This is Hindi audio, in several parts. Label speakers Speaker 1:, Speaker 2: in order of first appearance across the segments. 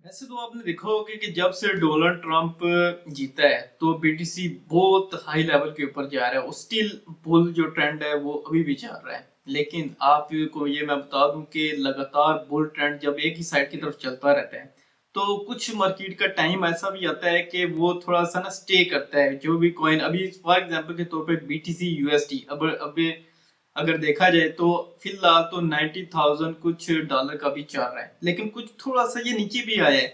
Speaker 1: वैसे तो आपने देखा होगा कि जब से डोनाल्ड ट्रंप जीता है तो बीटीसी बहुत हाई लेवल के ऊपर जा रहा है और स्टिल बुल जो ट्रेंड है वो अभी भी चल रहा है। लेकिन आपको ये मैं बता दूं कि लगातार बुल ट्रेंड जब एक ही साइड की तरफ चलता रहता है तो कुछ मार्केट का टाइम ऐसा भी आता है कि वो थोड़ा सा ना स्टे करता है। जो भी कॉइन अभी फॉर एग्जांपल के तौर पे बीटीसी यूएसडी अब अभी अगर देखा जाए तो फिलहाल तो 90,000 कुछ डॉलर का भी चल रहा है, लेकिन कुछ थोड़ा सा ये नीचे भी आया है।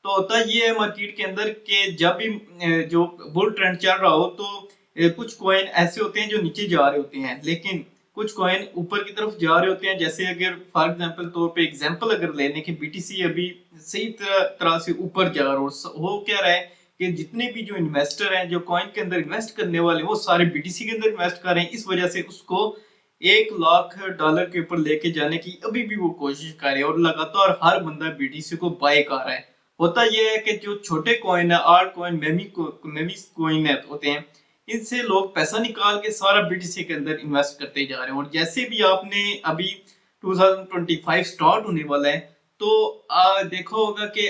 Speaker 1: तो होता ये है मार्केट के अंदर कि जब भी जो बुल ट्रेंड चल रहा हो तो कुछ कॉइन ऐसे होते हैं जो नीचे जा रहे होते हैं, लेकिन कुछ कॉइन ऊपर की तरफ जा रहे होते हैं। जैसे अगर फॉर एग्जांपल तौर पे एग्जांपल अगर लेने की बीटीसी अभी सही तरह से ऊपर जा रहा हो क्या रहा है कि जितने भी जो इन्वेस्टर हैं जो कॉइन के अंदर इन्वेस्ट करने वाले वो सारे बीटीसी के अंदर इन्वेस्ट कर रहे हैं। इस वजह से उसको 1 लाख डॉलर के ऊपर लेके जाने की अभी भी वो कोशिश कर रहे हैं और लगातार हर बंदा बीटीसी को बाय कर रहा है। होता यह है कि जो छोटे कॉइन है, आर्ट कॉइन, मेमी कॉइन होते हैं, इनसे लोग पैसा निकाल के सारा बीटीसी के अंदर इन्वेस्ट करते जा रहे हैं। और जैसे भी आपने अभी 2025 स्टार्ट होने वाला है तो देखा होगा कि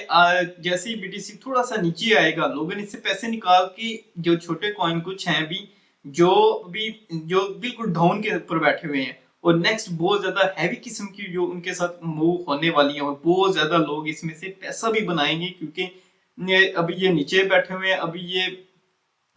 Speaker 1: जैसे ही बीटीसी थोड़ा सा नीचे आएगा लोगों ने इससे पैसे निकाल के जो छोटे कॉइन कुछ हैं अभी जो भी जो बिल्कुल डाउन के ऊपर बैठे हुए हैं और नेक्स्ट बहुत ज्यादा हैवी किस्म की जो उनके साथ मूव होने वाली है और बहुत ज्यादा लोग इसमें से पैसा भी बनाएंगे क्योंकि अभी ये नीचे बैठे हुए हैं अभी ये।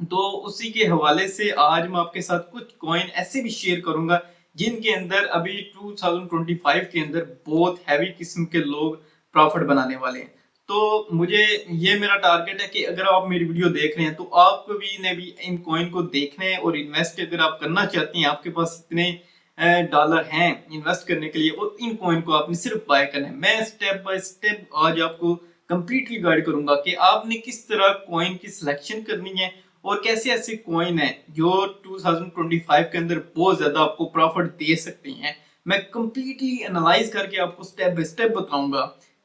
Speaker 1: तो उसी के हवाले से आज मैं आपके साथ कुछ कॉइन ऐसे भी शेयर करूंगा जिनके अंदर अभी 2025 के अंदर बहुत हैवी किस्म के लोग प्रॉफिट बनाने वाले हैं। तो मुझे ये मेरा टारगेट है कि अगर आप मेरी वीडियो देख रहे हैं तो आपको भी ने भी इन कॉइन को देखना है और इन्वेस्ट अगर आप करना चाहते हैं, आपके पास इतने डॉलर हैं इन्वेस्ट करने के लिए और इन कॉइन को आपने सिर्फ बाय करना है। मैं स्टेप बाय स्टेप आज आपको कंप्लीटली गाइड करूंगा कि आपने किस तरह कॉइन की सिलेक्शन करनी है और कैसे ऐसे कॉइन है जो 2025 के अंदर बहुत ज्यादा आपको प्रॉफिट दे सकते हैं। मैं कंप्लीटली एनालाइज करके आपको स्टेप बाय स्टेप बताऊंगा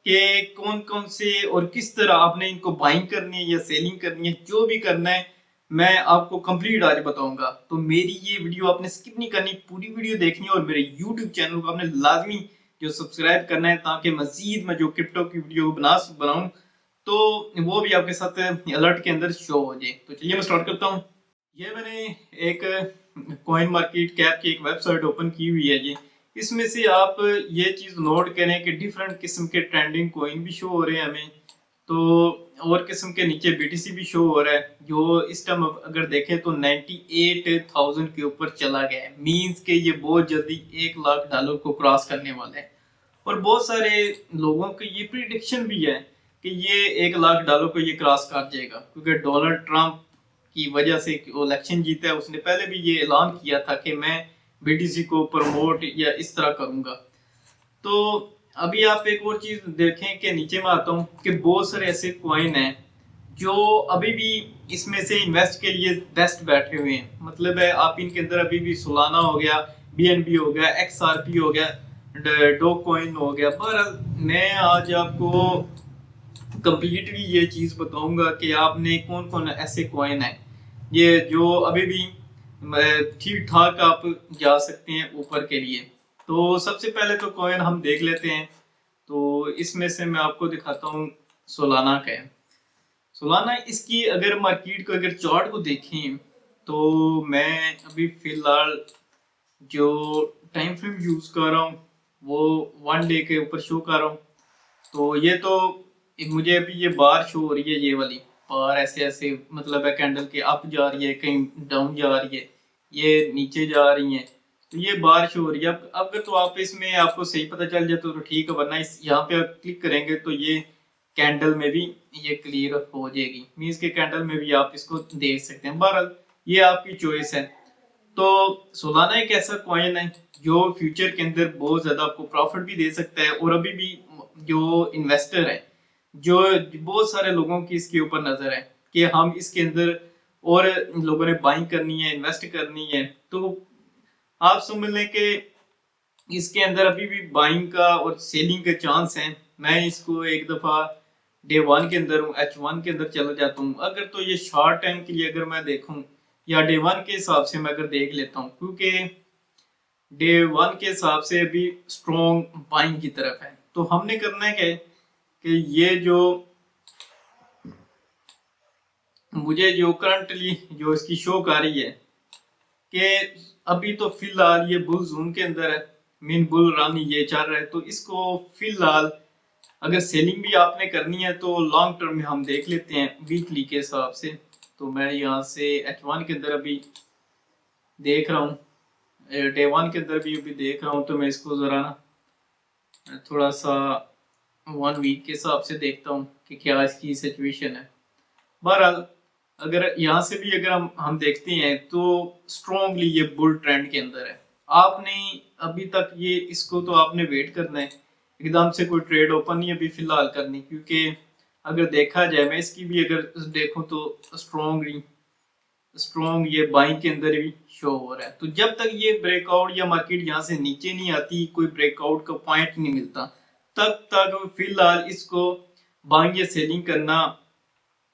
Speaker 1: कि कौन कौन से और किस तरह आपने इनको बाइंग करनी है या सेलिंग करनी है, जो भी करना है मैं आपको कंप्लीट आज बताऊंगा। तो मेरी ये वीडियो आपने स्किप नहीं करनी, पूरी वीडियो देखनी है और मेरे यूट्यूब चैनल को आपने लाजमी जो सब्सक्राइब करना है ताकि मजीद मैं जो क्रिप्टो की वीडियो बनाऊं तो वो भी आपके साथ अलर्ट के अंदर शो हो जाए। तो चलिए मैं स्टार्ट करता हूँ। ये मैंने एक कॉइन मार्केट कैप की एक वेबसाइट ओपन की हुई है जी। इसमें से आप ये चीज नोट करें कि डिफरेंट किस्म के ट्रेंडिंग कॉइन भी शो हो रहे हैं हमें, तो और किस्म के नीचे बीटीसी भी शो हो रहा है जो इस टाइम अगर देखें तो 98,000 के ऊपर चला गया है। मींस के ये बहुत जल्दी 1 लाख डॉलर को क्रॉस करने वाला है और बहुत सारे लोगों की ये प्रिडिक्शन भी है कि ये 1 लाख डॉलर को ये क्रॉस कर जाएगा क्योंकि डोनाल्ड ट्रंप की वजह से इलेक्शन जीता है। उसने पहले भी ये ऐलान किया था कि मैं बीटीसी को प्रमोट या इस तरह करूंगा। तो अभी आप एक और चीज देखें कि नीचे में आता हूँ कि बहुत सारे ऐसे कॉइन हैं जो अभी भी इसमें से इन्वेस्ट के लिए बेस्ट बैठे हुए हैं। मतलब है आप इनके अंदर अभी भी सोलाना हो गया, बीएनबी हो गया, एक्सआरपी हो गया, डो कॉइन हो गया। पर मैं आज आपको कंप्लीटली ये चीज बताऊंगा कि आपने कौन कौन ऐसे कॉइन है ये जो अभी भी ठीक ठाक आप जा सकते हैं ऊपर के लिए। तो सबसे पहले तो कॉइन हम देख लेते हैं। तो इसमें से मैं आपको दिखाता हूँ सोलाना का है। सोलाना इसकी अगर मार्केट को अगर चार्ट को देखें तो मैं अभी फिलहाल जो टाइम फ्रेम यूज कर रहा हूँ वो 1 डे के ऊपर शो कर रहा हूँ। तो ये तो मुझे अभी ये बार शो हो रही है, ये वाली बार ऐसे ऐसे मतलब है कैंडल के अप जा रही है, कहीं डाउन जा रही है, ये नीचे जा रही है। तो ये बार शो हो रही है। अब अगर तो आप इसमें आपको सही पता चल जाए तो ठीक है, वरना इस यहाँ पे आप क्लिक करेंगे तो ये कैंडल में भी ये क्लियर हो जाएगी। मीन्स के कैंडल में भी आप इसको देख सकते हैं। बहरहाल ये आपकी चॉइस है। तो सोलाना एक ऐसा कॉइन है जो फ्यूचर के अंदर बहुत ज्यादा आपको प्रॉफिट भी दे सकता है और अभी भी जो इन्वेस्टर है जो बहुत सारे लोगों की इसके ऊपर नजर है कि हम इसके अंदर और लोगों ने बाइंग करनी है, इन्वेस्ट करनी है। तो आप समझ लें कि इसके अंदर अभी भी बाइंग का और सेलिंग का चांस है। मैं इसको एक दफा डे 1 के अंदर हूँ, H1 के अंदर चला जाता हूँ। अगर तो ये शॉर्ट टाइम के लिए अगर मैं देखूं या डे 1 के हिसाब से मैं अगर देख लेता हूँ, क्योंकि डे 1 के हिसाब से अभी स्ट्रॉन्ग बाइंग की तरफ है। तो हमने करना है क्या कि ये जो मुझे जो करंटली जो इसकी शौक आ रही है कि अभी तो फिलहाल ये बुल जोन के अंदर है, मीन बुल रन ये चल रहा है, तो इसको फिलहाल अगर सेलिंग भी आपने करनी है तो लॉन्ग टर्म में हम देख लेते हैं वीकली के हिसाब से। तो मैं यहाँ से H1 के अंदर अभी देख रहा हूँ, डे 1 के अंदर भी अभी देख रहा हूँ, तो मैं इसको ज़रा ना थोड़ा सा 1 वीक के हिसाब से देखता हूँ कि क्या इसकी सिचुएशन है। बहरहाल अगर यहाँ से भी अगर हम देखते हैं तो स्ट्रॉन्गली ये बुल ट्रेंड के अंदर है। आपने अभी तक ये इसको तो आपने वेट करना है, एकदम से कोई ट्रेड ओपन नहीं अभी फिलहाल करनी, क्योंकि अगर देखा जाए मैं इसकी भी अगर देखूं तो स्ट्रॉन्ग ये बाइंग के अंदर भी शो हो रहा है। तो जब तक ये ब्रेकआउट या मार्केट यहाँ से नीचे नहीं आती, कोई ब्रेकआउट का पॉइंट नहीं मिलता, तब तक फिलहाल इसको बाइंग या सेलिंग करना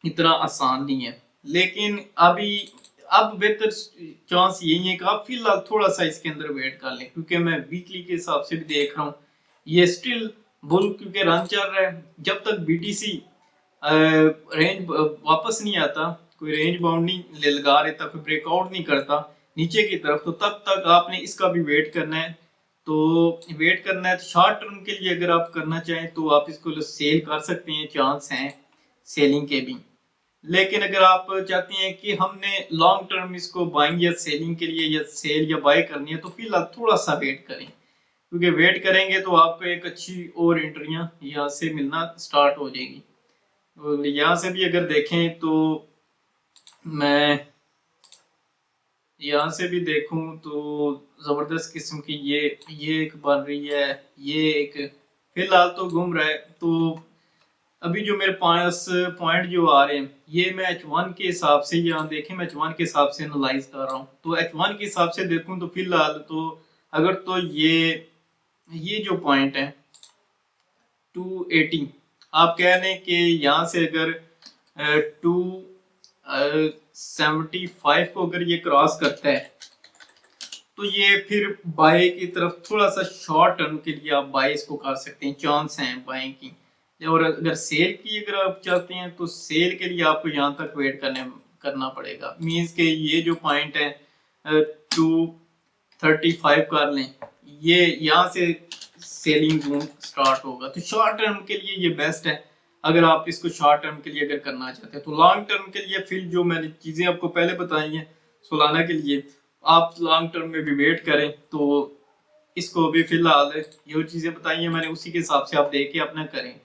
Speaker 1: इतना आसान नहीं है। लेकिन अभी अब बेहतर चांस यही है कि आप फिलहाल थोड़ा सा इसके अंदर वेट कर लें, क्योंकि मैं वीकली के हिसाब से भी देख रहा हूँ ये स्टिल बुल क्योंकि रन चल रहा है। जब तक बीटीसी रेंज वापस नहीं आता, कोई रेंज बाउंड नहीं लगा रहता, कोई ब्रेकआउट नहीं करता नीचे की तरफ, तो तब तक आपने इसका भी वेट करना है। तो वेट करना है, तो शॉर्ट टर्म के लिए अगर आप करना चाहें तो आप इसको सेल कर सकते हैं, चांस हैं सेलिंग के भी। लेकिन अगर आप चाहते हैं कि हमने लॉन्ग टर्म इसको बाइंग या सेलिंग के लिए या सेल या बाय करनी है, तो फिलहाल थोड़ा सा वेट करें, क्योंकि वेट करेंगे तो आपको एक अच्छी और एंट्रियां यहाँ से मिलना स्टार्ट हो जाएगी। और यहाँ से भी अगर देखें तो मैं यहाँ से भी देखूं तो जबरदस्त किस्म की ये एक बन रही है, ये एक फिलहाल तो घूम रहा है। तो अभी जो मेरे पास पॉइंट जो आ रहे हैं ये मैं H1 के हिसाब से, यहाँ देखें मैं H1 के हिसाब से एनालाइज कर रहा हूँ। तो H1 के हिसाब से देखूं तो फिलहाल तो अगर तो ये जो पॉइंट है 280, आप कह लें कि यहाँ से अगर 275 को अगर ये क्रॉस करता है तो ये फिर बाय की तरफ थोड़ा सा शॉर्ट टर्म के लिए आप बाय इसको कर सकते हैं, चांस हैं बाय की। और अगर सेल की अगर आप चाहते हैं तो सेल के लिए आपको यहाँ तक वेट करना पड़ेगा। मींस के ये जो पॉइंट है 235 कर लें, ये यहाँ से सेलिंग जोन स्टार्ट होगा। तो शॉर्ट टर्म के लिए ये बेस्ट है अगर आप इसको शॉर्ट टर्म के लिए अगर करना चाहते हैं। तो लॉन्ग टर्म के लिए फिर जो मैंने चीजें आपको पहले बताई हैं सोलाना के लिए, आप लॉन्ग टर्म में भी वेट करें। तो इसको भी फिलहाल ये चीजें बताई हैं मैंने, उसी के हिसाब से आप देख के अपना करें।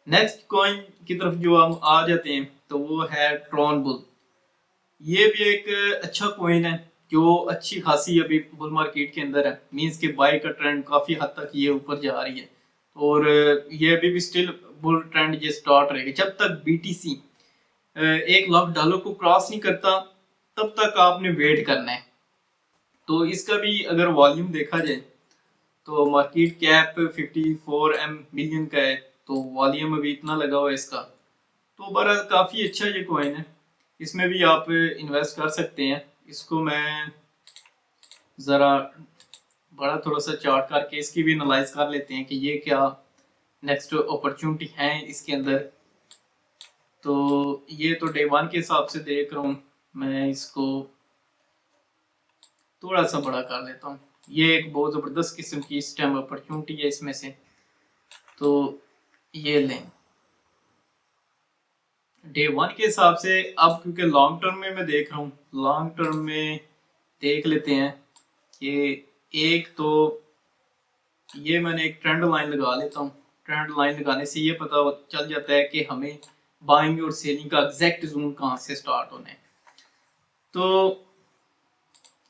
Speaker 1: नेक्स्ट कॉइन की तरफ जो हम आ जाते हैं तो वो है ट्रॉन बुल। ये भी एक अच्छा कॉइन है जो अच्छी खासी अभी बुल मार्केट के अंदर है। मींस के बाय का ट्रेंड काफी हद तक ये ऊपर जा रही है, और ये अभी भी स्टिल बुल ट्रेंड ये स्टार्ट रहेगा जब तक बीटीसी $1,00,000 को क्रॉस नहीं करता, तब तक आपने वेट करना है। तो इसका भी अगर वॉल्यूम देखा जाए तो मार्केट कैप 54 मिलियन का है, तो वॉल्यूम अभी इतना लगा हुआ है इसका। तो बहरहाल काफ़ी अच्छा ये कॉइन है, इसमें भी आप इन्वेस्ट कर सकते हैं। इसको मैं ज़रा बड़ा थोड़ा सा चार्ट करके इसकी भी एनालाइज कर लेते हैं कि ये क्या नेक्स्ट अपॉर्चुनिटी है इसके अंदर। तो ये तो डे 1 के हिसाब से देख रहा हूँ, मैं इसको थोड़ा सा बड़ा कर लेता हूँ। ये एक बहुत ज़बरदस्त किस्म की इस टाइम अपॉर्चुनिटी है इसमें से, तो ये लें डे 1 के हिसाब से। अब क्योंकि लॉन्ग टर्म में मैं देख रहा हूँ, लॉन्ग टर्म में देख लेते हैं कि एक तो ये मैंने एक ट्रेंड लाइन लगा लेता हूँ। ट्रेंड लाइन लगाने से ये पता चल जाता है कि हमें बाइंग और सेलिंग का एग्जैक्ट जोन कहाँ से स्टार्ट होना है। तो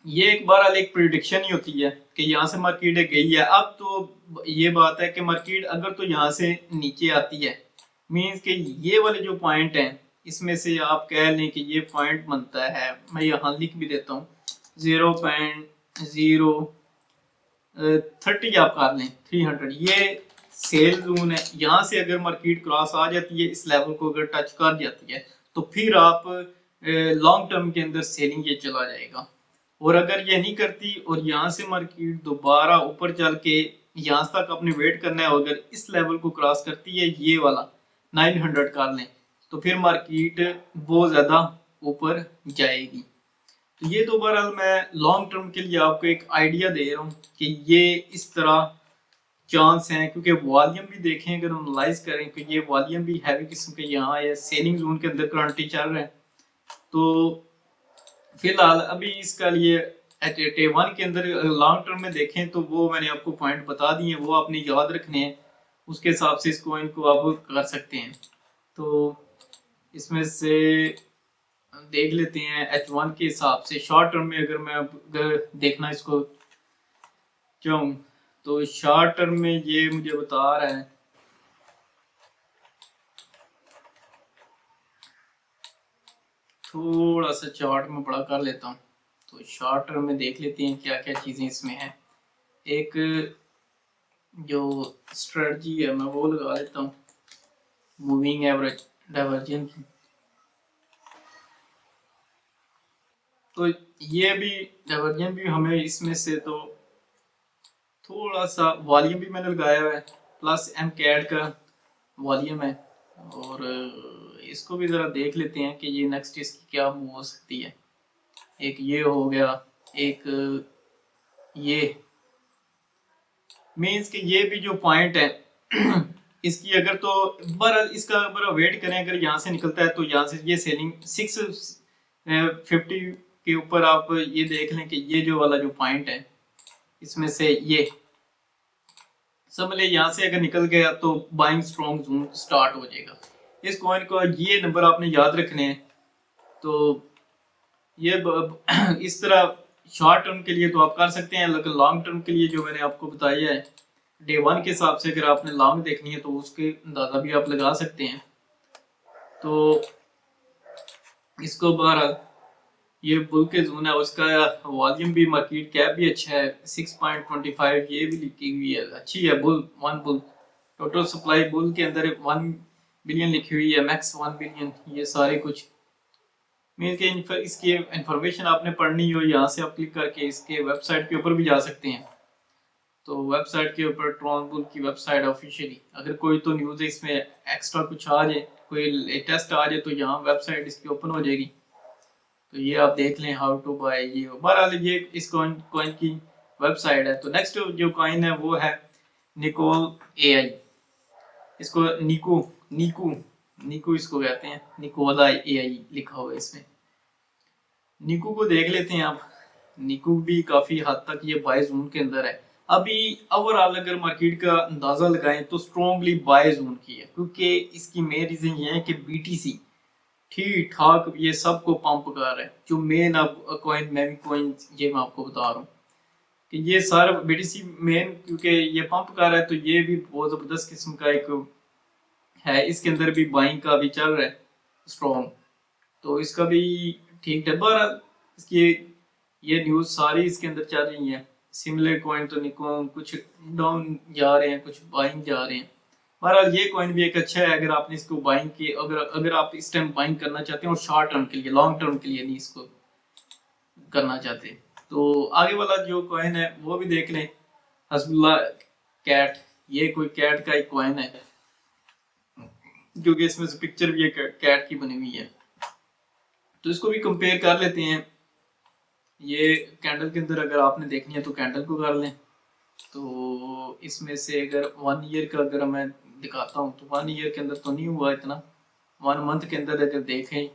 Speaker 1: ये एक बार एक प्रिडिक्शन ही होती है कि यहाँ से मार्केट गई है। अब तो ये बात है कि मार्केट अगर तो यहाँ से नीचे आती है, मीन्स कि ये वाले जो पॉइंट हैं इसमें से आप कह लें कि ये पॉइंट बनता है, मैं यहाँ लिख भी देता हूँ 0.030 आप कर लें 300, ये सेल जोन है। यहाँ से अगर मार्केट क्रॉस आ जाती है, इस लेवल को अगर टच कर जाती है, तो फिर आप लॉन्ग टर्म के अंदर सेलिंग ये चला जाएगा। और अगर ये नहीं करती और यहाँ से मार्केट दोबारा ऊपर चल के यहाँ तक आपने वेट करना है। अगर इस लेवल को क्रॉस करती है ये वाला 900 कर लें तो फिर मार्केट बहुत ज़्यादा ऊपर जाएगी। तो ये तो बहरहाल मैं लॉन्ग टर्म के लिए आपको एक आइडिया दे रहा हूँ कि ये इस तरह चांस हैं, क्योंकि वॉल्यूम भी देखें अगर हम एनालाइज करें कि ये वॉल्यूम भी हैवी किस्म के यहाँ है, सेलिंग जोन के अंदर करंटली चल रहे हैं। तो फिलहाल अभी इसका लिए डे वन के अंदर लॉन्ग टर्म में देखें तो वो मैंने आपको पॉइंट बता दिए हैं, वो आपने याद रखने हैं, उसके हिसाब से इस कॉइन को आप कर सकते हैं। तो इसमें से देख लेते हैं H1 के हिसाब से शॉर्ट टर्म में अगर मैं अगर देखना इसको चाहूँ तो शॉर्ट टर्म में ये मुझे बता रहा है थोड़ा सा चार्ट में बड़ा कर लेता हूँ। तो शॉर्ट टर्म में देख लेते हैं क्या क्या चीज़ें इसमें हैं। एक जो स्ट्रेटजी है मैं वो लगा लेता हूँ, मूविंग एवरेज डाइवर्जेंस। तो ये भी डाइवर्जेंस भी हमें इसमें से तो थोड़ा सा वॉल्यूम भी मैंने लगाया हुआ है, प्लस एम कैड का वॉल्यूम है। और इसको भी ज़रा देख लेते हैं कि ये नेक्स्ट इसकी क्या मूव हो सकती है। एक ये हो गया, एक ये मीन्स कि ये भी जो पॉइंट है इसकी अगर तो बहरहाल इसका बड़ा वेट करें, अगर यहाँ से निकलता है तो यहाँ से ये सेलिंग 650 के ऊपर आप ये देख लें कि ये जो वाला जो पॉइंट है इसमें से ये समझ ले यहाँ से अगर निकल गया तो बाइंग स्ट्रॉन्ग जोन स्टार्ट हो जाएगा। इस कॉइन को ये नंबर आपने याद रखने हैं। तो ये इस तरह शॉर्ट टर्म के लिए तो आप कर सकते हैं, लेकिन लॉन्ग टर्म के लिए जो मैंने आपको बताया है डे वन के हिसाब से अगर आपने लॉन्ग देखनी है तो उसके अंदाजा भी आप लगा सकते हैं। तो इसको बहरहाल ये बुल के जोन है, उसका वॉल्यूम भी मार्केट कैप भी अच्छा है 6.25, ये भी लिखी हुई है अच्छी है। One bull total supply bull के अंदर 1 बिलियन लिखी हुई है, मैक्स 1 बिलियन, ये सारे कुछ मीन के इसकी इंफॉर्मेशन आपने पढ़नी हो यहाँ से आप क्लिक करके इसके वेबसाइट के ऊपर भी जा सकते हैं। तो वेबसाइट के ऊपर ट्रॉन बुल की वेबसाइट ऑफिशियली अगर कोई तो न्यूज़ इसमें एक्स्ट्रा कुछ आ जाए, कोई लेटेस्ट आ जाए तो यहाँ वेबसाइट इसकी ओपन हो जाएगी। तो ये आप देख लें हाउ टू बाय, ये बहरहाल ये इस कॉइन की वेबसाइट है। तो नेक्स्ट जो कॉइन है वो है निकोल एआई, इसको निको निकू निकू इसको कहते हैं, निकोला एआई लिखा हुआ है इसमें। निकू को देख लेते हैं आप। निकू भी काफी हद तक ये बाय जोन के अंदर है। अभी ओवरऑल अगर मार्केट का अंदाजा लगाएं तो स्ट्रॉन्गली बाय जोन की है, क्योंकि इसकी मेन रीजन ये है कि बीटीसी ठीक ठाक ये सबको पंप कर रहा है। जो मेन अब कॉइन मैं भी कॉइन ये मैं आपको बता रहा हूँ कि ये सारा बीटीसी मेन क्योंकि ये पंप कर रहा है, तो ये भी बहुत जबरदस्त किस्म का एक है। इसके अंदर भी बाइंग का भी चल रहा है स्ट्रॉन्ग, तो इसका भी ठीक है। बहरहाल इसकी ये न्यूज़ सारी इसके अंदर चल रही है। सिमिलर कॉइन तो निकोन कुछ डाउन जा रहे हैं, कुछ बाइंग जा रहे हैं। बहरहाल ये कॉइन भी एक अच्छा है अगर आपने इसको बाइंग की, अगर आप इस टाइम बाइंग करना चाहते हैं और शॉर्ट टर्म के लिए, लॉन्ग टर्म के लिए नहीं इसको करना चाहते। तो आगे वाला जो कॉइन है वो भी देख लें, हसबुल्ला कैट। ये कोई कैट का एक कॉइन है क्योंकि इसमें से पिक्चर भी एक कैट की बनी हुई है। तो इसको भी कंपेयर कर लेते हैं। ये कैंडल के अंदर अगर आपने देखनी है तो कैंडल को कर लें। तो इसमें से अगर 1 ईयर का अगर मैं दिखाता हूँ तो 1 ईयर के अंदर तो नहीं हुआ इतना, 1 मंथ के अंदर अगर देखें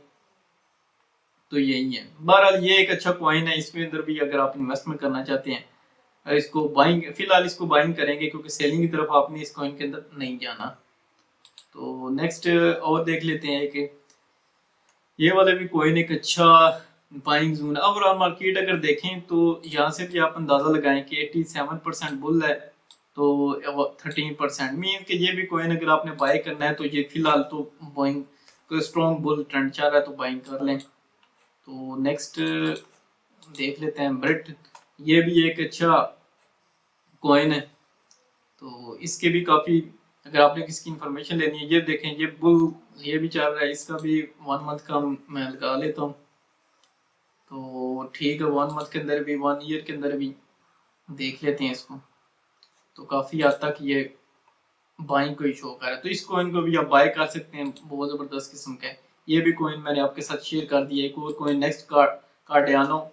Speaker 1: तो यही है। बहरहाल ये एक अच्छा कॉइन है, इसके अंदर भी अगर आप इन्वेस्टमेंट करना चाहते हैं इसको बाइंग, फिलहाल इसको बाइंग करेंगे क्योंकि सेलिंग की तरफ आपने इस कॉइन के अंदर नहीं जाना। तो नेक्स्ट और देख लेते हैं कि ये वाला भी कॉइन एक अच्छा बाइंग जोन है। ओवरऑल मार्केट अगर देखें तो यहाँ से भी आप अंदाजा लगाएं कि 87% बुल है तो 13% मीन कि ये भी कॉइन अगर आपने बाय करना है तो ये फिलहाल तो बाइंग स्ट्रॉन्ग बुल ट्रेंड चल रहा है तो बाइंग कर लें। तो नेक्स्ट देख लेते हैं ब्रिट, ये भी एक अच्छा कॉइन है। तो इसके भी काफ़ी अगर आपने किसकी इंफॉर्मेशन लेनी है, ये देखें ये बुल ये भी चल रहा है, इसका भी 1 मंथ का मैं लगा लेता हूँ। तो ठीक है 1 मंथ के अंदर भी 1 ईयर के अंदर भी देख लेते हैं इसको। तो काफ़ी हद तक ये बाइंग को ही शो कर रहा है। तो इस कॉइन को भी आप बाय कर सकते हैं, बहुत ज़बरदस्त किस्म का है। ये भी कॉइन मैंने आपके साथ शेयर कर दिया। एक और कॉइन नेक्स्ट कार्डियानो,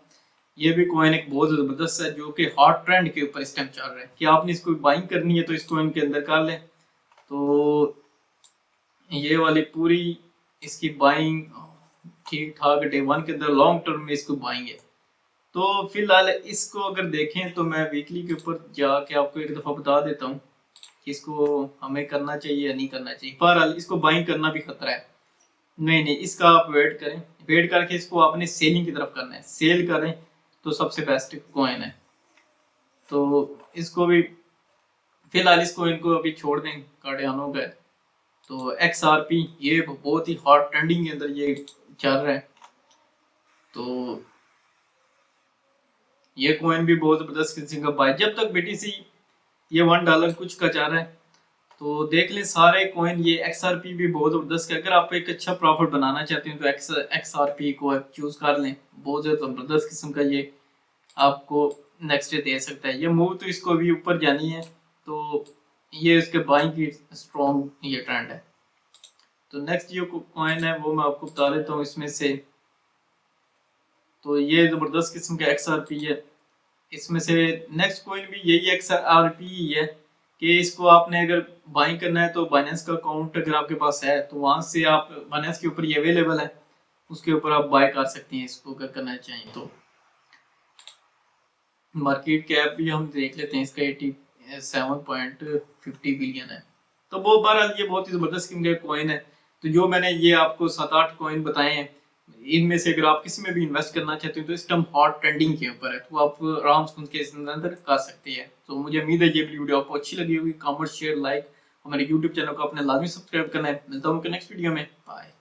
Speaker 1: ये भी कॉइन एक बहुत ज़बरदस्त है जो कि हॉट ट्रेंड के ऊपर इस टाइम चल रहा है कि आपने इसको बाइंग करनी है तो इस कॉइन के अंदर कर लें। तो ये वाली पूरी इसकी बाइंग ठीक ठाक डे 1 के अंदर लॉन्ग टर्म में इसको बाइंग है। तो फिलहाल इसको अगर देखें तो मैं वीकली के ऊपर जाके आपको एक दफ़ा बता देता हूँ कि इसको हमें करना चाहिए या नहीं करना चाहिए। बहरहाल इसको बाइंग करना भी खतरा है। नहीं, इसका आप वेट करें, वेट करके इसको आपने सेलिंग की तरफ करना है। सेल करें तो सबसे बेस्ट कॉइन है। तो इसको भी फिलहाल इस कॉइन को अभी छोड़ दें, कार्डियानो का। तो XRP ये बहुत ही हॉट ट्रेंडिंग के अंदर ये चल रहा है। तो ये कॉइन भी बहुत जबरदस्त किस्म का बाय, जब तक BTC ये $1 कुछ का चल रहा है। तो देख लें सारे कॉइन, ये XRP भी बहुत जबरदस्त है। अगर आप एक अच्छा प्रॉफिट बनाना चाहते हैं तो XRP को आप चूज कर लें, बहुत जबरदस्त किस्म का ये आपको नेक्स्ट डे दे सकता है। ये मूव तो इसको भी ऊपर जानी है, तो ये इसके बाइंग की स्ट्रॉन्ग ये ट्रेंड है। तो नेक्स्ट जो कॉइन है वो मैं आपको बता देता हूँ इसमें से। तो ये जबरदस्त किस्म का XRP है। इसमें से नेक्स्ट कॉइन भी यही XRP ही है कि इसको आपने अगर बाइंग करना है तो बाइनेंस का अकाउंट अगर आपके पास है तो वहां से आप बाइनेंस के ऊपर ये अवेलेबल है, उसके ऊपर आप बाय कर सकते हैं इसको अगर करना चाहिए तो। मार्केट कैप भी हम देख लेते हैं, इसका 87.50 बिलियन है। तो वो बहरहाल ये बहुत ही जबरदस्त किस्म का कॉइन है। तो जो मैंने ये आपको 7-8 कॉइन बताए हैं, इनमें से अगर आप किसी में भी इन्वेस्ट करना चाहते हो तो इस टाइम हॉट ट्रेंडिंग के ऊपर है, तो आप आराम से उनके अंदर कर सकते हैं। तो मुझे उम्मीद है ये वीडियो आपको अच्छी लगी होगी। कमेंट शेयर लाइक हमारे यूट्यूब चैनल को अपने लाजमी सब्सक्राइब करना है। मिलता हूँ नेक्स्ट वीडियो में, बाय।